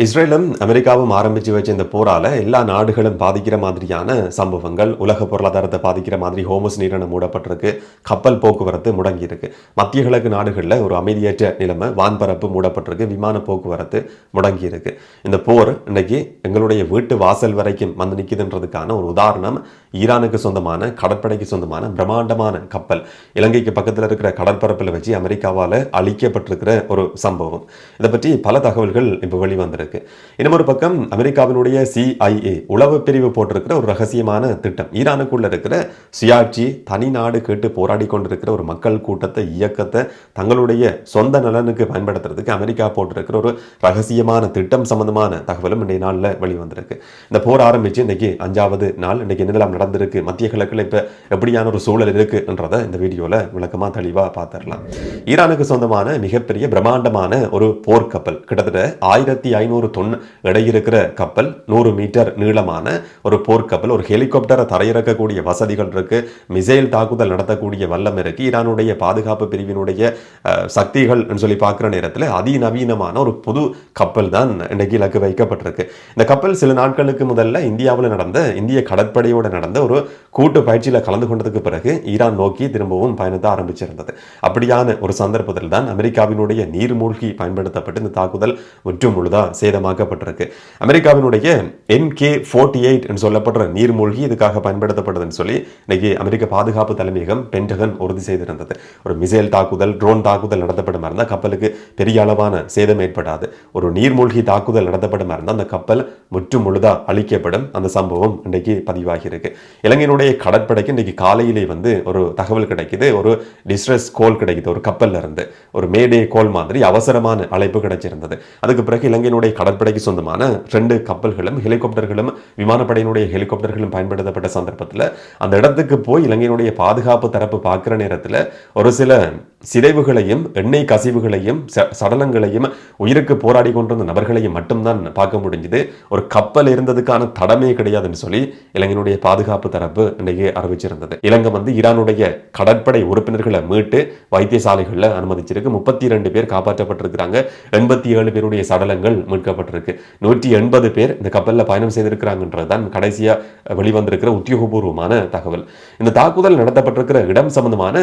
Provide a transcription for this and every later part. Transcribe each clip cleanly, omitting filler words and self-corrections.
இஸ்ரேலும் அமெரிக்காவும் ஆரம்பிச்சு வச்ச இந்த போரால எல்லா நாடுகளும் பாதிக்கிற மாதிரியான சம்பவங்கள், உலக பொருளாதாரத்தை பாதிக்கிற மாதிரி ஹோமஸ் நீரிணை மூடப்பட்டிருக்கு, கப்பல் போக்குவரத்து முடங்கி இருக்கு. மத்திய கிழக்கு நாடுகளில் ஒரு அமைதியற்ற நிலைமை, வான்பரப்பு மூடப்பட்டிருக்கு, விமான போக்குவரத்து முடங்கி இருக்கு. இந்த போர் இன்னைக்கு எங்களுடைய வீட்டு வாசல் வரைக்கும் வந்து நிற்குதுன்றதுக்கான ஒரு உதாரணம் ஈரானுக்கு சொந்தமான கடற்படைக்கு சொந்தமான பிரம்மாண்டமான கப்பல் இலங்கைக்கு பக்கத்தில் இருக்கிற கடற்பரப்பில் வச்சு அமெரிக்காவால் அழிக்கப்பட்டிருக்கிற ஒரு சம்பவம். இதை பற்றி பல தகவல்கள் இப்போ வெளிவந்திருக்கு. இன்னொரு பக்கம் அமெரிக்காவினுடைய CIA உளவு பிரிவு போட்டிருக்கிற ஒரு ரகசியமான திட்டம், ஈரானுக்குள்ள இருக்கிற சுயாட்சி தனி நாடு கேட்டு போராடி கொண்டிருக்கிற ஒரு மக்கள் கூட்டத்தை, இயக்கத்தை தங்களுடைய சொந்த நலனுக்கு பயன்படுத்துறதுக்கு அமெரிக்கா போட்டிருக்கிற ஒரு ரகசியமான திட்டம் சம்பந்தமான தகவலும் இன்றைய நாளில் வெளிவந்திருக்கு. இந்த போர் ஆரம்பிச்சு இன்னைக்கு 5வது நாள். இன்னைக்கு என்னெல்லாம் நடந்திருக்கு, மத்திய கிழக்கில் இப்போ எப்படியான ஒரு சூழல் இருக்குன்றதை இந்த வீடியோவில் விளக்கமாக தெளிவாக பார்த்துடலாம். ஈரானுக்கு சொந்தமான மிகப்பெரிய பிரம்மாண்டமான ஒரு போர்க்கப்பல், கிட்டத்தட்ட 1500 தொன் எடை இருக்கிற கப்பல், 100 மீட்டர் நீளமான ஒரு போர்க்கப்பல், ஒரு ஹெலிகாப்டரை தரையிறக்கக்கூடிய வசதிகள் இருக்கு, மிசைல் தாக்குதல் நடத்தக்கூடிய வல்லம் இருக்கு. ஈரானுடைய பாதுகாப்பு பிரிவினுடைய சக்திகள் சொல்லி பார்க்குற நேரத்தில் அதிநவீனமான ஒரு புது கப்பல் தான் இன்னைக்கு இலக்கு வைக்கப்பட்டிருக்கு. இந்த கப்பல் சில நாட்களுக்கு முதல்ல இந்தியாவில் நடந்த இந்திய கடற்படையோடு நடந்த ஒரு கூட்டு பயிற்சியில் கலந்து கொண்டதுக்கு பிறகு ஈரான் நோக்கி திரும்பவும் பயணத்தை ஆரம்பிச்சிருந்தது. அப்படியான ஒரு சந்தர்ப்பத்தில் தான் அமெரிக்காவினுடைய நீர்மூழ்கி பயன்படுத்தப்பட்டு இந்த தாக்குதல் முற்றும் முழுதா சேதமாக்கப்பட்டிருக்கு. அமெரிக்காவினுடைய MK-48 என்று சொல்லப்படுற நீர்மூழ்கி இதுக்காக பயன்படுத்தப்படுதுன்னு சொல்லி இன்னைக்கு அமெரிக்க பாதுகாப்பு தலைமையகம் பென்டகன் உறுதி செய்திருந்தது. ஒரு மிசைல் தாக்குதல், ட்ரோன் தாக்குதல் நடத்தப்படும் இருந்தால் கப்பலுக்கு பெரிய அளவான சேதம் ஏற்படாது. ஒரு நீர்மூழ்கி தாக்குதல் நடத்தப்படும் இருந்தால் அந்த கப்பல் முற்றும் முழுதா அழிக்கப்படும். அந்த சம்பவம் இன்றைக்கு பதிவாகி இருக்கு. இலங்கையினுடைய கடற்படைக்கு இன்றைக்கு காலையிலே ஒரு தகவல் கிடைக்குது, ஒரு டிஸ்ட்ரெஸ் கோல் கிடைக்குது. ஒரு கப்பல்ல இருந்து ஒரு மேடே கோல் மாதிரி அவசரமான அழைப்பு கிடைச்சிருந்தது. அதுக்கு பிறகு இலங்கையினுடைய கடற்படைக்கு சொந்தமான 2 கப்பல்களும் ஹெலிகாப்டர்களும் விமானப்படையினுடைய ஹெலிகாப்டர்களும் பயன்படுத்தப்பட்ட சந்தர்ப்பத்தில் அந்த இடத்துக்கு போய் இலங்கையினுடைய பாதுகாப்பு தரப்பு பார்க்கிற நேரத்தில் ஒரு சில சிதைவுகளையும் எண்ணெய் கசிவுகளையும் சடலங்களையும் உயிருக்கு போராடி கொண்டிருந்த நபர்களையும் மட்டும்தான் பார்க்க முடிஞ்சது. ஒரு கப்பல் இருந்ததுக்கான தடமே கிடையாதுன்னு சொல்லி இலங்கையினுடைய பாதுகாப்பு தரப்பு இன்னைக்கு அறிவிச்சிருந்தது. இலங்கை ஈரானுடைய கடற்படை உறுப்பினர்களை மீட்டு வைத்தியசாலைகளில் அனுமதிச்சிருக்கு. 32 பேர் காப்பாற்றப்பட்டிருக்கிறாங்க. 87 பேருடைய சடலங்கள் மீட்கப்பட்டிருக்கு. 180 பேர் இந்த கப்பலில் பயணம் செய்திருக்கிறாங்கன்றதுதான் கடைசியா வெளிவந்திருக்கிற உத்தியோகபூர்வமான தகவல். இந்த தாக்குதல் நடத்தப்பட்டிருக்கிற இடம் சம்பந்தமான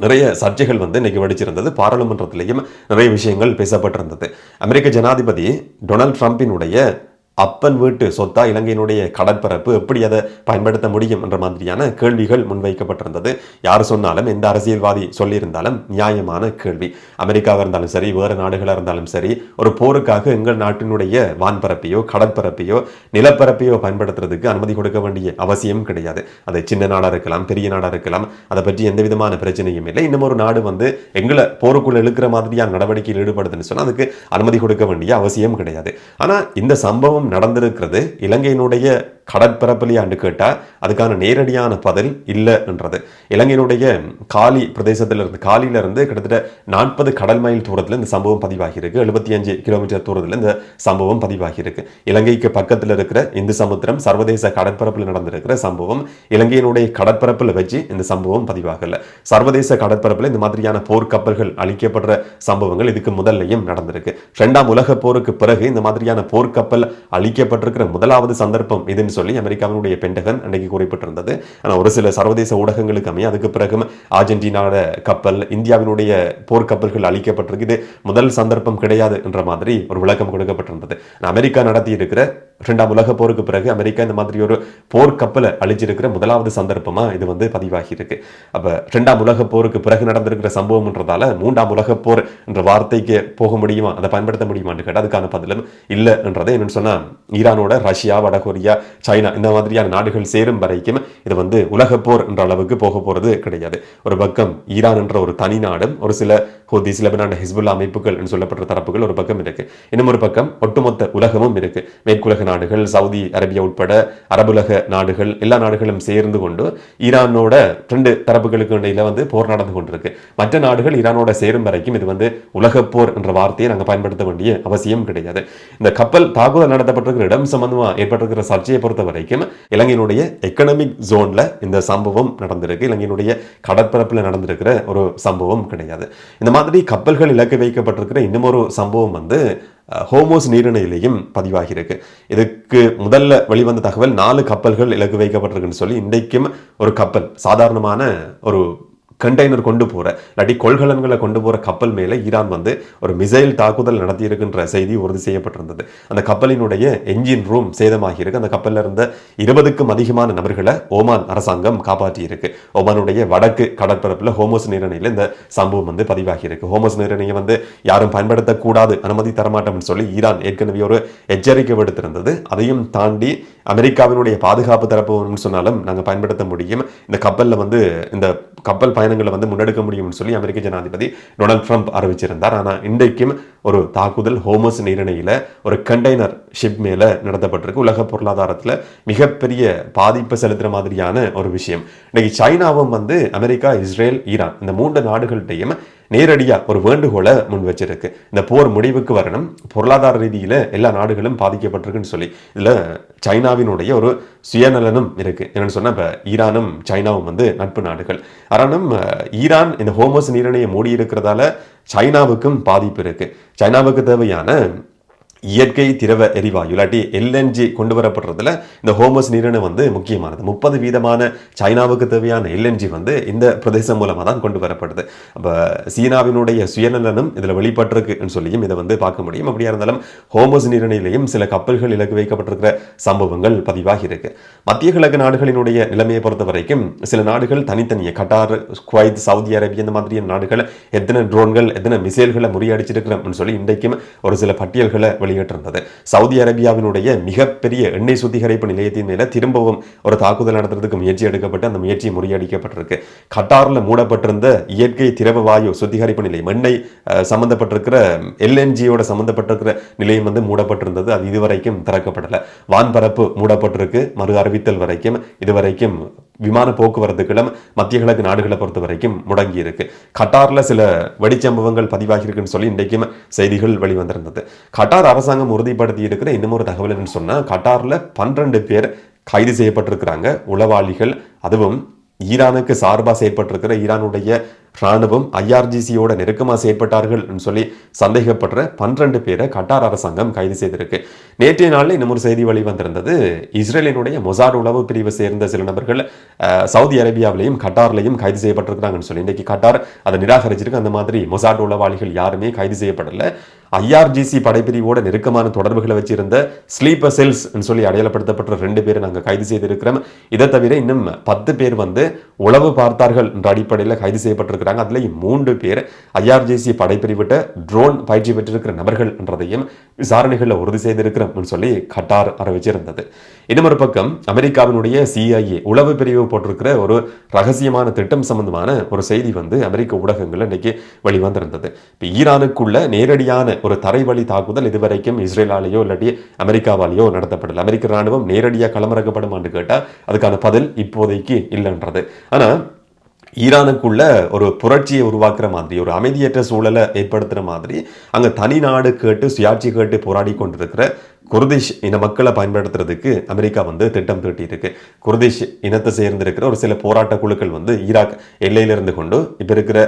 நிறைய சர்ச்சைகள் இன்னைக்கு வெடிச்சிருந்தது. பாராளுமன்றத்திலேயும் நிறைய விஷயங்கள் பேசப்பட்டிருந்தது. அமெரிக்க ஜனாதிபதி டொனால்ட் ட்ரம்பினுடைய அப்பன் வீட்டு சொத்தா இலங்கையினுடைய கடற்பரப்பு, எப்படி அதை பயன்படுத்த முடியும் என்ற மாதிரியான கேள்விகள் முன்வைக்கப்பட்டிருந்தது. யார் சொன்னாலும், எந்த அரசியல்வாதி சொல்லியிருந்தாலும் நியாயமான கேள்வி. அமெரிக்காவாக இருந்தாலும் சரி, வேறு நாடுகளாக இருந்தாலும் சரி, ஒரு போருக்காக எங்கள் நாட்டினுடைய வான்பரப்பையோ கடற்பரப்பையோ நிலப்பரப்பையோ பயன்படுத்துறதுக்கு அனுமதி கொடுக்க வேண்டிய அவசியம் கிடையாது. அது சின்ன நாடாக இருக்கலாம், பெரிய நாடாக இருக்கலாம், அதை பற்றி எந்த விதமான பிரச்சனையும் இல்லை. இன்னும் ஒரு நாடு எங்களை போருக்குள்ள இழுக்கிற மாதிரியான நடவடிக்கையில் ஈடுபடுதுன்னு சொன்னால் அதுக்கு அனுமதி கொடுக்க வேண்டிய அவசியம் கிடையாது. ஆனால் இந்த சம்பவம் நடந்திருக்கிறது இலங்கையினுடைய கடற்பரப்பிலேயாண்டு கேட்டால் அதுக்கான நேரடியான பதில் இல்லை என்றது. இலங்கையினுடைய காலி பிரதேசத்திலிருந்து, காலியிலிருந்து கிட்டத்தட்ட 40 கடல் மைல் தூரத்தில் இந்த சம்பவம் பதிவாகியிருக்கு. 75 கிலோமீட்டர் தூரத்தில் இந்த சம்பவம் பதிவாகியிருக்கு. இலங்கைக்கு பக்கத்தில் இருக்கிற இந்து சமுத்திரம் சர்வதேச கடற்பரப்பில் நடந்திருக்கிற சம்பவம் இலங்கையினுடைய கடற்பரப்பில் வச்சு இந்த சம்பவம் பதிவாகல. சர்வதேச கடற்பரப்பில் இந்த மாதிரியான போர்க்கப்பல்கள் அழிக்கப்படுற சம்பவங்கள் இதுக்கு முதல்லையும் நடந்திருக்கு. 2ஆம் உலக போருக்கு பிறகு இந்த மாதிரியான போர்க்கப்பல் அழிக்கப்பட்டிருக்கிற முதலாவது சந்தர்ப்பம் இதுன்னு சொல்லி அமெரிக்காவினுடைய பென்டகன் அன்றைக்கு குறிப்பிட்டிருந்தது. ஆனால் ஒரு சில சர்வதேச ஊடகங்களுக்கு அமைய அதுக்கு பிறகு அர்ஜென்டினாவோட கப்பல், இந்தியாவினுடைய போர்க்கப்பல்கள் அழிக்கப்பட்டிருக்கு, இது முதல் சந்தர்ப்பம் கிடையாது என்ற மாதிரி ஒரு விளக்கம் கொடுக்கப்பட்டிருந்தது. அமெரிக்கா நடத்தி இருக்கிற 2ஆம் உலக போருக்கு பிறகு அமெரிக்கா இந்த மாதிரி ஒரு போர்க்கப்பலை அழிச்சிருக்கிற முதலாவது சந்தர்ப்பமா இது பதிவாகி இருக்கு. அப்ப 2ஆம் உலக போருக்கு பிறகு நடந்திருக்கிற சம்பவம்ன்றதால 3ஆம் உலக போர் என்ற வார்த்தைக்கு போக முடியுமா, அதை பயன்படுத்த முடியுமான்னு கேட்டால் அதுக்கான பதிலும் இல்லை என்றதை என்னன்னு சொன்னா, ஈரானோட ரஷ்யா, வடகொரியா, சைனா இந்த மாதிரியான நாடுகள் சேரும் வரைக்கும் இது உலக போர் என்ற அளவுக்கு போக போறது கிடையாது. ஒரு பக்கம் ஈரான் என்ற ஒரு தனி நாடும், ஒரு சில ஹூதிஸ், லெபனான், ஹிஸ்புல்லா அமைப்புகள் சொல்லப்பட்ட தரப்புகள் ஒரு பக்கம் இருக்கு. இன்னும் ஒரு பக்கம் ஒட்டுமொத்த உலகமும் இருக்கு. மேற்குலக நாடுகள், சவுதி அரேபியா உட்பட அரபுலக நாடுகள், எல்லா நாடுகளும் சேர்ந்து கொண்டு ஈரானோட 2 தரப்புகளுக்கு இடையில போர் நடந்து கொண்டிருக்கு. மற்ற நாடுகள் ஈரானோட சேரும் வரைக்கும் இது உலக போர் என்ற வார்த்தையை நாங்கள் பயன்படுத்த வேண்டிய அவசியம் கிடையாது. இந்த கப்பல் தாக்குதல் நடத்தப்பட்டிருக்கிற இடம் சம்பந்தமா ஏற்பட்டிருக்கிற சர்ச்சையை பொறுத்த வரைக்கும் இலங்கையினுடைய எக்கனாமிக் ஜோன்ல இந்த சம்பவம் நடந்திருக்கு. இலங்கையினுடைய கடற்பரப்பில் நடந்திருக்கிற ஒரு சம்பவம் கிடையாது. இந்த மாதிரி கப்பல்கள் இலக்கு வைக்கப்பட்டிருக்கிற இன்னும் ஒரு சம்பவம் வந்து ஹோமோஸ் நீரிணையிலையும் பதிவாகி இருக்கு. இதுக்கு முதல்ல வெளிவந்த தகவல் 4 கப்பல்கள் இலக்கு வைக்கப்பட்டிருக்குன்னு சொல்லி, இன்றைக்கும் ஒரு கப்பல் சாதாரணமான ஒரு கண்டெய்னர் கொண்டு போற இல்லாட்டி கொள்கலன்களை கொண்டு போற கப்பல் மேல ஈரான் வந்து ஒரு மிசைல் தாக்குதல் நடத்தி இருக்கின்ற செய்தி உறுதி செய்யப்பட்டிருந்தது. அந்த கப்பலினுடைய என்ஜின் ரூம் சேதமாகி இருக்கு. அந்த கப்பல்ல இருந்த 20க்கும் அதிகமான நபர்களை ஓமான் அரசாங்கம் காப்பாற்றி இருக்கு. ஓமானுடைய வடக்கு கடற்பரப்புல ஹோமோஸ் நீரிணையில இந்த சம்பவம் வந்து பதிவாகி இருக்கு. ஹோமோஸ் நீரிணையை வந்து யாரும் பயன்படுத்தக்கூடாது, அனுமதி தரமாட்டோம்னு சொல்லி ஈரான் ஏற்கனவே ஒரு எச்சரிக்கை விடுத்திருந்தது. அதையும் தாண்டி அமெரிக்காவினுடைய பாதுகாப்பு தரப்பு சொன்னாலும் நாங்கள் பயன்படுத்த முடியும், இந்த கப்பல்ல வந்து இந்த கப்பல் பயணங்களை வந்து முன்னெடுக்க முடியும்னு சொல்லி அமெரிக்க ஜனாதிபதி டொனால்ட் ட்ரம்ப் அறிவிச்சிருந்தார். ஆனால் இன்றைக்கும் ஒரு தாக்குதல் ஹோமோஸ் நீரிணையில ஒரு கண்டெய்னர் ஷிப் மேல நடத்தப்பட்டிருக்கு. உலக பொருளாதாரத்தில் மிகப்பெரிய பாதிப்பு செலுத்துற மாதிரியான ஒரு விஷயம். இன்னைக்கு சைனாவும் வந்து அமெரிக்கா, இஸ்ரேல், ஈரான் இந்த 3 நாடுகள்கிட்டையும் நேரடியா ஒரு வேண்டுகோளை முன் வச்சிருக்கு. இந்த போர் முடிவுக்கு வரணும், பொருளாதார ரீதியில எல்லா நாடுகளும் பாதிக்கப்பட்டிருக்குன்னு சொல்லி. இதுல சைனாவினுடைய ஒரு சுயநலனும் இருக்கு. என்னன்னு சொன்னா, இப்ப ஈரானும் சைனாவும் வந்து நட்பு நாடுகள். ஆனாலும் ஈரான் இந்த ஹோமோஸ் நீரிணையை மூடி இருக்கிறதால சைனாவுக்கும் பாதிப்பு இருக்கு. சைனாவுக்கு தேவையான இயற்கை திரவ எரிவாயு இல்லாட்டி எல்என்ஜி கொண்டு வரப்படுறதுல இந்த ஹோமோஸ் நீரிணை வந்து முக்கியமானது. 30% சைனாவுக்கு தேவையான எல்என்ஜி வந்து இந்த பிரதேசம் மூலமாக தான் கொண்டு வரப்படுது. அப்போ சீனாவினுடைய சுயநலனும் இதில் வெளிப்பட்டிருக்குன்னு சொல்லியும் இதை வந்து பார்க்க முடியும். அப்படியா இருந்தாலும் ஹோமோஸ் நீரிணையிலையும் சில கப்பல்கள் இலக்கு வைக்கப்பட்டிருக்கிற சம்பவங்கள் பதிவாகி இருக்கு. மத்திய கிழக்கு நாடுகளினுடைய நிலைமையை பொறுத்த வரைக்கும் சில நாடுகள் தனித்தனியே, கட்டார், குவைத், சவுதி அரேபியா இந்த மாதிரியான நாடுகள் எத்தனை ட்ரோன்கள், எத்தனை மிசைல்களை முறியடிச்சிருக்கிறோம்னு சொல்லி இன்றைக்கும் ஒரு சில பட்டியல்களை வெளியிட்டிருந்தது. சவுதி அரேபியாவினுடைய மிகப்பெரிய எண்ணெய் சுத்திகரிப்பு நிலையத்தின் மேல திரும்பவும் ஒரு தாக்குதல் நடத்துறதுக்கு முயற்சி எடுக்கப்பட்டு அந்த முயற்சி முறியடிக்கப்பட்டிருக்கு. கட்டார்ல மூடப்பட்டிருந்த இயற்கை திரவ வாயு சுத்திகரிப்பு நிலையம், எண்ணெய் சம்பந்தப்பட்டிருக்கிற எல்என்ஜியோட சம்பந்தப்பட்டிருக்கிற நிலையம் வந்து மூடப்பட்டிருந்தது. அது இதுவரைக்கும் திறக்கப்படல. வான்பரப்பு மூடப்பட்டிருக்கு. மறு அறிவித்தல் வரைக்கும் இதுவரைக்கும் விமான போக்குவரத்துகளும் மத்திய கிழக்கு நாடுகளை பொறுத்த வரைக்கும் முடங்கி இருக்கு. கட்டார்ல சில வெடிச்சம்பவங்கள் பதிவாகி இருக்குன்னு சொல்லி இன்றைக்கும் செய்திகள் வெளிவந்திருந்தது. கட்டார் அரசாங்கம் உறுதிப்படுத்தி இருக்கிற இன்னும் ஒரு தகவல் என்னன்னு சொன்னா, கட்டார்ல 12 பேர் கைது செய்யப்பட்டிருக்கிறாங்க, உளவாளிகள். அதுவும் ஈரானுக்கு சார்பாக செயற்பட்டிருக்கிற ஈரானுடைய ராணுவம் ஐஆர்ஜிசியோட நெருக்கமாக செயற்பட்டார்கள் சொல்லி சந்தேகப்படுற 12 பேரை கட்டார் அரசாங்கம் கைது செய்திருக்கு. நேற்றைய நாளில் இன்னும் ஒரு செய்தி வெளிவந்திருந்தது. இஸ்ரேலினுடைய மொசாட் உளவு பிரிவை சேர்ந்த சில நபர்கள் சவுதி அரேபியாவிலையும் கட்டார்லையும் கைது செய்யப்பட்டிருக்கிறாங்கன்னு சொல்லி இன்னைக்கு கட்டார் அதை நிராகரிச்சிருக்கு. அந்த மாதிரி மொசாட் உளவாளிகள் யாருமே கைது செய்யப்படல. ஐஆர்ஜிசி படைப்பிரிவோட நெருக்கமான தொடர்புகளை வச்சிருந்த ஸ்லீப்பர் செல்ஸ் சொல்லி அடையாளப்படுத்தப்பட்ட 2 பேரை நாங்கள் கைது செய்திருக்கிறோம். இதை தவிர இன்னும் 10 பேர் வந்து உளவு பார்த்தார்கள் என்ற அடிப்படையில் கைது செய்யப்பட்டிருக்கிறாங்க. அதுலேயும் 3 பேர் ஐஆர்ஜிசி படைப்பிரிவிட்ட ட்ரோன் பயிற்சி பெற்றிருக்கிற நபர்கள் என்றதையும் விசாரணைகளில் உறுதி செய்திருக்கிறோம் சொல்லி கட்டார் அறிவிச்சிருந்தது. இன்னும் ஒரு பக்கம் அமெரிக்காவினுடைய CIA உளவு பிரிவு போட்டிருக்கிற ஒரு ரகசியமான திட்டம் சம்பந்தமான ஒரு செய்தி வந்து அமெரிக்க ஊடகங்கள் இன்னைக்கு வெளிவந்திருந்தது. இப்போ ஈரானுக்குள்ள நேரடியான ஒரு தரைவழி தாக்குதல் இதுவரைக்கும் இஸ்ரேலாலேயோ இல்லாட்டி அமெரிக்காவாலேயோ நடத்தப்படல. அமெரிக்க ராணுவம் நேரடியாக களமிறக்கப்படும் என்று கேட்டால் அதுக்கான பதில் இப்போதைக்கு இல்லைன்றது. ஆனா ஈரானுக்குள்ள ஒரு புரட்சியை உருவாக்குற மாதிரி, ஒரு அமைதியற்ற சூழலை ஏற்படுத்துற மாதிரி அங்க தனி நாடு கேட்டு சுயாட்சி கேட்டு போராடி கொண்டிருக்கிற குர்திஷ் இன மக்களை பயன்படுத்துறதுக்கு அமெரிக்கா வந்து திட்டம் தீட்டி இருக்கு. குர்திஷ் இனத்தை சேர்ந்திருக்கிற ஒரு சில போராட்ட குழுக்கள் வந்து ஈராக் எல்லையிலிருந்து கொண்டு இப்ப இருக்கிற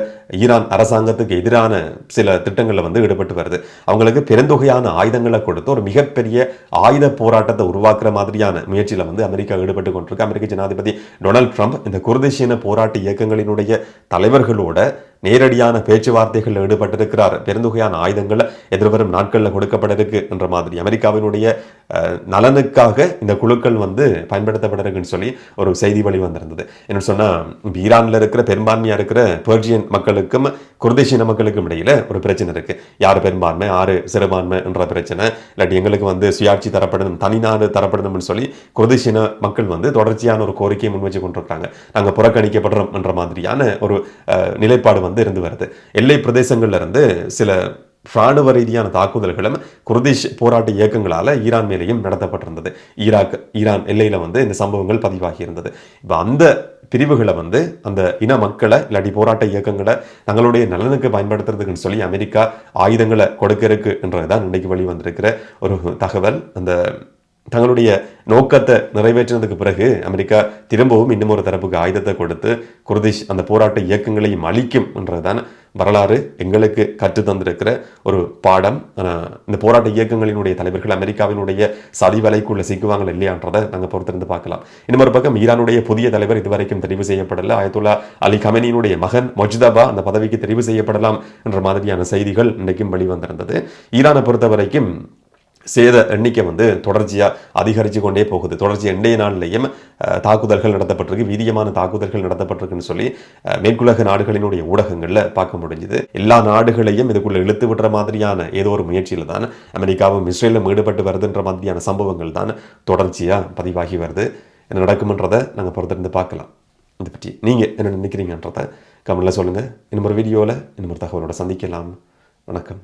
ஈரான் அரசாங்கத்துக்கு எதிரான சில திட்டங்களில் வந்து ஈடுபட்டு வருது. அவங்களுக்கு பெருந்தொகையான ஆயுதங்களை கொடுத்து ஒரு மிகப்பெரிய ஆயுத போராட்டத்தை உருவாக்குற மாதிரியான முயற்சியில வந்து அமெரிக்கா ஈடுபட்டு கொண்டிருக்கு. அமெரிக்க ஜனாதிபதி டொனால்ட் ட்ரம்ப் இந்த குர்திஷ் இன போராட்ட இயக்கங்களினுடைய தலைவர்களோட நேரடியான பேச்சுவார்த்தைகளில் ஈடுபட்டிருக்கிறார். பெருந்தொகையான ஆயுதங்கள் எதிர்வரும் நாட்களில் கொடுக்கப்பட இருக்கு என்ற மாதிரி அமெரிக்காவினுடைய நலனுக்காக இந்த குழுக்கள் வந்து பயன்படுத்தப்பட இருக்குன்னு சொல்லி ஒரு செய்தி வழி வந்திருந்தது. என்ன சொன்னா, ஈரான்ல இருக்கிற பெரும்பான்மையா இருக்கிற பெர்ஜியன் மக்களுக்கும் குர்திஷின மக்களுக்கும் இடையில ஒரு பிரச்சனை இருக்கு. யார் பெரும்பான்மை, யாரு சிறுபான்மை என்ற பிரச்சனை. இல்லாட்டி எங்களுக்கு வந்து சுயாட்சி தரப்படணும், தனிநாடு தரப்படணும்னு சொல்லி குர்திஷின மக்கள் வந்து தொடர்ச்சியான ஒரு கோரிக்கையை முன் வச்சு கொண்டிருக்காங்க. நாங்கள் புறக்கணிக்கப்படுறோம் என்ற மாதிரியான ஒரு நிலைப்பாடு வந்து இருந்து வருது. எல்லை பிரதேசங்கள்ல இருந்து சில ராணுவ ரீதியான தாக்குதல்களும் குர்திஷ் போராட்ட இயக்கங்களால ஈரான் மேலேயும் நடத்தப்பட்டிருந்தது. ஈரான் எல்லையில வந்து இந்த சம்பவங்கள் பதிவாகி இருந்தது. இப்ப அந்த பிரிவுகளை வந்து அந்த இன மக்களை இல்லாட்டி போராட்ட இயக்கங்களை தங்களுடைய நலனுக்கு பயன்படுத்துறதுக்குன்னு சொல்லி அமெரிக்கா ஆயுதங்களை கொடுக்க இருக்கு என்றதுதான் இன்னைக்கு வெளிவந்திருக்கிற ஒரு தகவல். அந்த தங்களுடைய நோக்கத்தை நிறைவேற்றினதுக்கு பிறகு அமெரிக்கா திரும்பவும் இன்னும் ஒரு தரப்புக்கு ஆயுதத்தை கொடுத்து குர்திஷ் அந்த போராட்ட இயக்கங்களையும் அழிக்கும் என்றதுதான் வரலாறு எங்களுக்கு கற்று தந்திருக்கிற ஒரு பாடம். இந்த போராட்ட இயக்கங்களினுடைய தலைவர்கள் அமெரிக்காவினுடைய சதி வலைக்குள்ள சிக்குவாங்க இல்லையான்றதை நாங்கள் பொறுத்திருந்து பார்க்கலாம். இன்னொரு பக்கம் ஈரானுடைய புதிய தலைவர் இதுவரைக்கும் தெரிவு செய்யப்படலை. ஆயத்துல்லா அலி கமேனியினுடைய மகன் மொஜ்தபா அந்த பதவிக்கு தெரிவு செய்யப்படலாம் என்ற மாதிரியான செய்திகள் இன்றைக்கும் வெளிவந்திருந்தது. ஈரானை பொறுத்த வரைக்கும் சேத எண்ணிக்கை தொடர்ச்சியாக அதிகரித்து கொண்டே போகுது. தொடர்ச்சி இன்றைய நாளிலேயும் தாக்குதல்கள் நடத்தப்பட்டிருக்கு, வீரியமான தாக்குதல்கள் நடத்தப்பட்டிருக்குன்னு சொல்லி மேற்குலக நாடுகளினுடைய ஊடகங்களில் பார்க்க முடிஞ்சுது. எல்லா நாடுகளையும் இதுக்குள்ள இழுத்து விடுற மாதிரியான ஏதோ ஒரு முயற்சியில் தான் அமெரிக்காவும் இஸ்ரேலும் ஈடுபட்டு வருதுன்ற மாதிரியான சம்பவங்கள் தான் தொடர்ச்சியாக பதிவாகி வருது. என்ன நடக்கும்ன்றதை நாங்கள் பொறுத்திருந்து பார்க்கலாம். இதை பற்றி நீங்கள் என்ன நினைக்கிறீங்கன்றதை கமெண்ட்டில் சொல்லுங்கள். இன்னொரு வீடியோவில் இன்னொரு தகவலோட சந்திக்கலாம். வணக்கம்.